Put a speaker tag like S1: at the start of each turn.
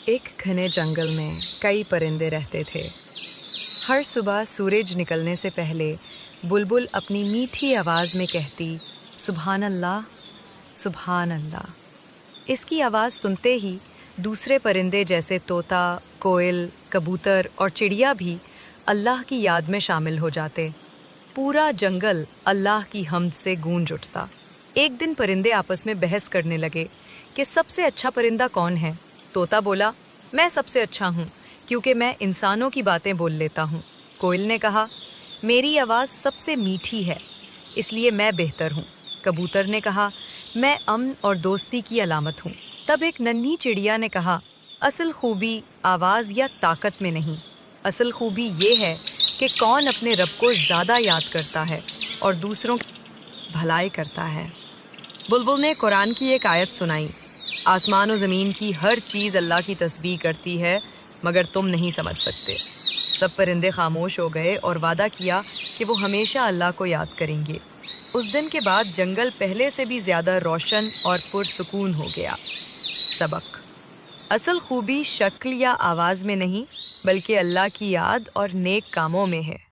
S1: ایک گھنے جنگل میں کئی پرندے رہتے تھے۔ ہر صبح سورج نکلنے سے پہلے بلبل اپنی میٹھی آواز میں کہتی، سبحان اللہ، سبحان اللہ۔ اس کی آواز سنتے ہی دوسرے پرندے جیسے طوطا، کوئل، کبوتر اور چڑیا بھی اللہ کی یاد میں شامل ہو جاتے۔ پورا جنگل اللہ کی حمد سے گونج اٹھتا۔ ایک دن پرندے آپس میں بحث کرنے لگے کہ سب سے اچھا پرندہ کون ہے؟ طوطا بولا، میں سب سے اچھا ہوں کیونکہ میں انسانوں کی باتیں بول لیتا ہوں۔ کوئل نے کہا، میری آواز سب سے میٹھی ہے اس لیے میں بہتر ہوں۔ کبوتر نے کہا، میں امن اور دوستی کی علامت ہوں۔ تب ایک ننھی چڑیا نے کہا، اصل خوبی آواز یا طاقت میں نہیں، اصل خوبی یہ ہے کہ کون اپنے رب کو زیادہ یاد کرتا ہے اور دوسروں کی بھلائی کرتا ہے۔ بلبل نے قرآن کی ایک آیت سنائی، آسمان و زمین کی ہر چیز اللہ کی تسبیح کرتی ہے مگر تم نہیں سمجھ سکتے۔ سب پرندے خاموش ہو گئے اور وعدہ کیا کہ وہ ہمیشہ اللہ کو یاد کریں گے۔ اس دن کے بعد جنگل پہلے سے بھی زیادہ روشن اور پرسکون ہو گیا۔ سبق: اصل خوبی شکل یا آواز میں نہیں بلکہ اللہ کی یاد اور نیک کاموں میں ہے۔